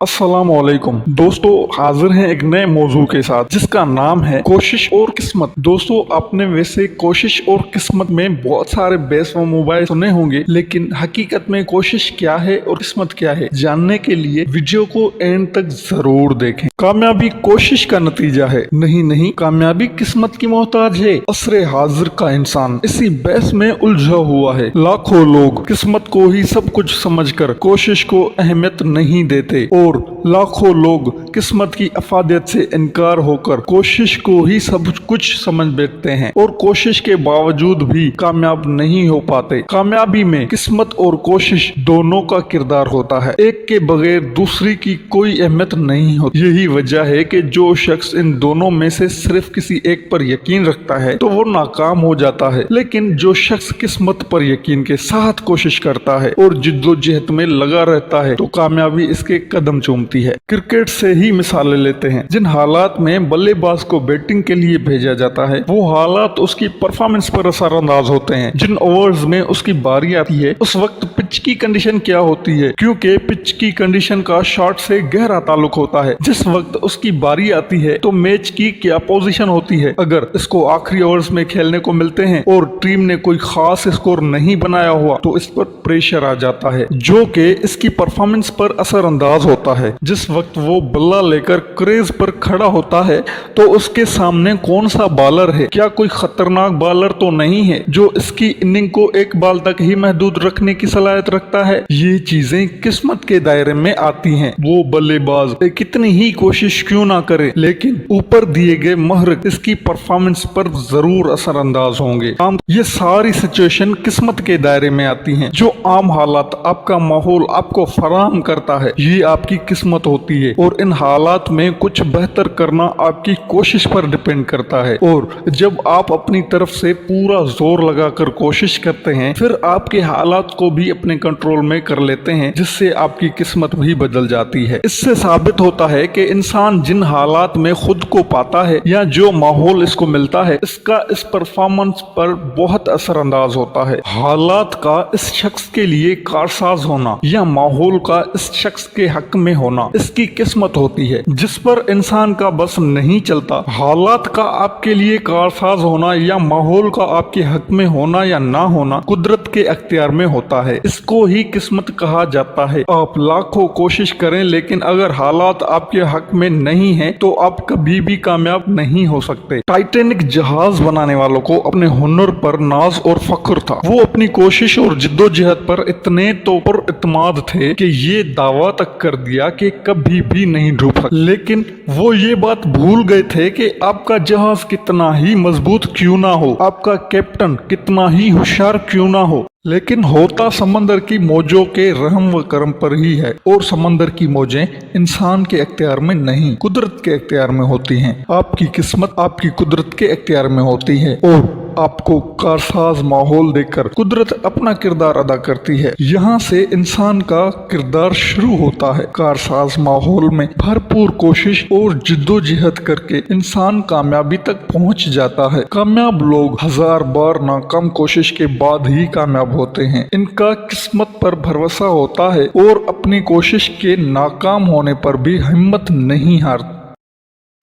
अस्सलाम वालेकुम दोस्तों, हाजिर हैं एक नए मौजू के साथ जिसका नाम है कोशिश और किस्मत। दोस्तों, आपने वैसे कोशिश और किस्मत में बहुत सारे बेस व मोबाइल सुने होंगे, लेकिन हकीकत में कोशिश क्या है और किस्मत क्या है, जानने के लिए वीडियो को एंड तक जरूर देखें। कामयाबी कोशिश का नतीजा है, नहीं, कामयाबी किस्मत की मोहताज है। असरे हाजिर का इंसान इसी बहस में उलझा हुआ है। लाखों लोग किस्मत को ही सब कुछ समझकर कोशिश को अहमियत नहीं देते और लाखों लोग किस्मत की अफादियत से इनकार होकर कोशिश को ही सब कुछ समझ बैठते हैं और कोशिश के बावजूद भी कामयाब नहीं हो पाते। कामयाबी में किस्मत और कोशिश दोनों का किरदार होता है, एक के बगैर दूसरी की कोई अहमियत नहीं होती। यही वजह है कि जो शख्स इन दोनों में से सिर्फ किसी एक पर यकीन रखता है तो वो नाकाम हो जाता है, लेकिन जो शख्स किस्मत पर यकीन के साथ कोशिश करता है और जिद्दोजहद में लगा रहता है तो कामयाबी इसके कदम चूमती है। क्रिकेट से ही मिसालें लेते हैं। जिन हालात में बल्लेबाज को बैटिंग के लिए भेजा जाता है वो हालात उसकी परफॉर्मेंस पर असरअंदाज होते हैं। जिन ओवर्स में उसकी बारी आती है उस वक्त पिच की कंडीशन क्या होती है, क्योंकि पिच की कंडीशन का शॉट से गहरा ताल्लुक होता है। जिस वक्त उसकी बारी आती है तो मैच की क्या पोजीशन होती है। अगर इसको आखिरी ओवर्स में खेलने को मिलते हैं और टीम ने कोई खास स्कोर नहीं बनाया हुआ तो इस पर प्रेशर आ जाता है जो कि इसकी परफॉर्मेंस पर असरअंदाज होता है। जिस वक्त वो बल्ला लेकर क्रीज पर खड़ा होता है तो उसके सामने कौन सा बॉलर है, क्या कोई खतरनाक बॉलर तो नहीं है जो इसकी इनिंग को एक बॉल तक ही महदूद रखने की सलाहियत रखता है। ये चीजें किस्मत के दायरे में आती हैं। वो बल्लेबाज कितनी ही कोशिश क्यों ना करे, लेकिन ऊपर दिए गए महर इसकी परफॉर्मेंस पर जरूर असरअंदाज होंगे। ये सारी सिचुएशन किस्मत के दायरे में आती हैं। जो आम हालात आपका माहौल आपको फराहम करता है ये आपकी किस्मत होती है और इन हालात में कुछ बेहतर करना आपकी कोशिश पर डिपेंड करता है। और जब आप अपनी तरफ से पूरा जोर लगाकर कोशिश करते हैं फिर आपके हालात को भी अपने कंट्रोल में कर लेते हैं, जिससे आपकी किस्मत भी बदल जाती है। इससे साबित होता है कि इंसान जिन हालात में खुद को पाता है या जो माहौल इसको मिलता है इसका इस परफॉर्मेंस पर बहुत असरअंदाज होता है। हालात का इस शख्स के लिए कारसाज होना या माहौल का इस शख्स के हक में होना इसकी किस्मत होती है, जिस पर इंसान का बस नहीं चलता। हालात का आपके लिए कारसाज होना या माहौल का आपके हक में होना या ना होना कुदरत के अख्तियार में होता है। इसको ही किस्मत कहा जाता है। आप लाखों कोशिश करें लेकिन अगर हालात आपके हक में नहीं है तो आप कभी भी कामयाब नहीं हो सकते। टाइटैनिक जहाज बनाने वालों को अपने हुनर पर नाज और फख्र था। वो अपनी कोशिश और जिद्दोजहद पर इतने तो पर इत्माद थे कि ये दावा तक कर दिया कि कभी भी नहीं डूब सकता। लेकिन वो ये बात भूल गए थे कि आपका जहाज कितना ही मजबूत क्यों ना हो, आपका कैप्टन कितना ही होशियार क्यों ना हो, लेकिन होता समंदर की मौजों के रहम व करम पर ही है। और समंदर की मौजें इंसान के अख्तियार में नहीं कुदरत के अख्तियार में होती हैं। आपकी किस्मत आपकी कुदरत के अख्तियार में होती है और आपको कारसाज माहौल देकर कुदरत अपना किरदार अदा करती है। यहाँ से इंसान का किरदार शुरू होता है। कारसाज माहौल में भरपूर कोशिश और जिद्दोजहद करके इंसान कामयाबी तक पहुँच जाता है। कामयाब लोग हजार बार नाकाम कोशिश के बाद ही कामयाब होते हैं। इनका किस्मत पर भरोसा होता है और अपनी कोशिश के नाकाम होने पर भी हिम्मत नहीं हारते।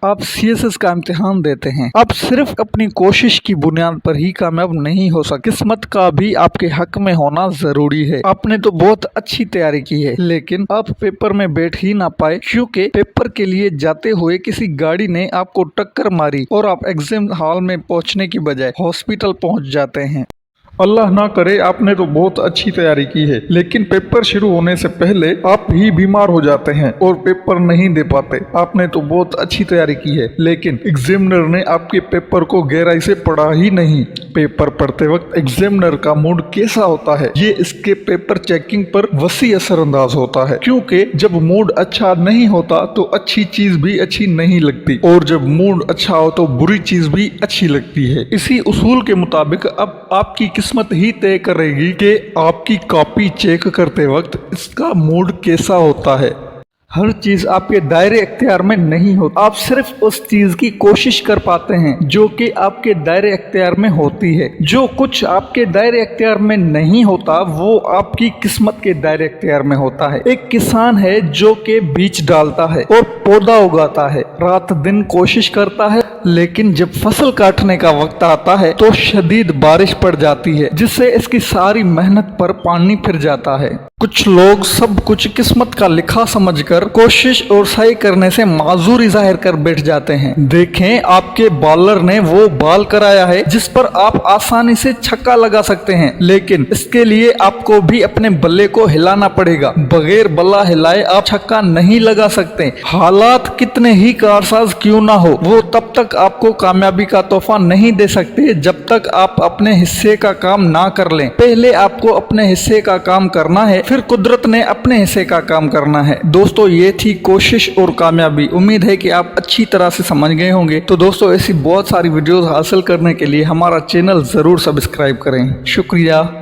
आप सीएसएस का इम्तिहान देते हैं, आप सिर्फ अपनी कोशिश की बुनियाद पर ही कामयाब नहीं हो सकते। किस्मत का भी आपके हक में होना जरूरी है। आपने तो बहुत अच्छी तैयारी की है लेकिन आप पेपर में बैठ ही ना पाए क्योंकि पेपर के लिए जाते हुए किसी गाड़ी ने आपको टक्कर मारी और आप एग्जाम हॉल में पहुंचने की बजाय हॉस्पिटल पहुंच जाते हैं। अल्लाह ना करे आपने तो बहुत अच्छी तैयारी की है लेकिन पेपर शुरू होने से पहले आप ही बीमार हो जाते हैं और पेपर नहीं दे पाते। आपने तो बहुत अच्छी तैयारी की है लेकिन एग्जामिनर ने आपके पेपर को गहराई से पढ़ा ही नहीं। पेपर पढ़ते वक्त एग्जामिनर का मूड कैसा होता है ये इसके पेपर चेकिंग पर वसी असरअंदाज होता है, क्योंकि जब मूड अच्छा नहीं होता तो अच्छी चीज भी अच्छी नहीं लगती और जब मूड अच्छा हो तो बुरी चीज भी अच्छी लगती है। इसी उसूल के मुताबिक अब आपकी किस्मत ही तय करेगी कि आपकी कॉपी चेक करते वक्त इसका मूड कैसा होता है। हर चीज आपके दायरे इख्तियार में नहीं होती, आप सिर्फ उस चीज की कोशिश कर पाते हैं जो कि आपके दायरे इख्तियार में होती है। जो कुछ आपके दायरे इख्तियार में नहीं होता वो आपकी किस्मत के दायरे इख्तियार में होता है। एक किसान है जो कि बीज डालता है और पौधा उगाता है, रात दिन कोशिश करता है, लेकिन जब फसल काटने का वक्त आता है तो शदीद बारिश पड़ जाती है जिससे इसकी सारी मेहनत पर पानी फिर जाता है। कुछ लोग सब कुछ किस्मत का लिखा समझकर कोशिश और सही करने से माजूरी जाहिर कर बैठ जाते हैं। देखें, आपके बॉलर ने वो बॉल कराया है जिस पर आप आसानी से छक्का लगा सकते हैं, लेकिन इसके लिए आपको भी अपने बल्ले को हिलाना पड़ेगा। बगैर बल्ला हिलाए आप छक्का नहीं लगा सकते। हालात कितने ही कारसाज क्यों ना हो, वो तब तक आपको कामयाबी का तोहफा नहीं दे सकते जब तक आप अपने हिस्से का काम ना कर लें। पहले आपको अपने हिस्से का काम करना है, फिर कुदरत ने अपने हिस्से का काम करना है। दोस्तों, ये थी कोशिश और कामयाबी। उम्मीद है कि आप अच्छी तरह से समझ गए होंगे। तो दोस्तों, ऐसी बहुत सारी वीडियोस हासिल करने के लिए हमारा चैनल जरूर सब्सक्राइब करें। शुक्रिया।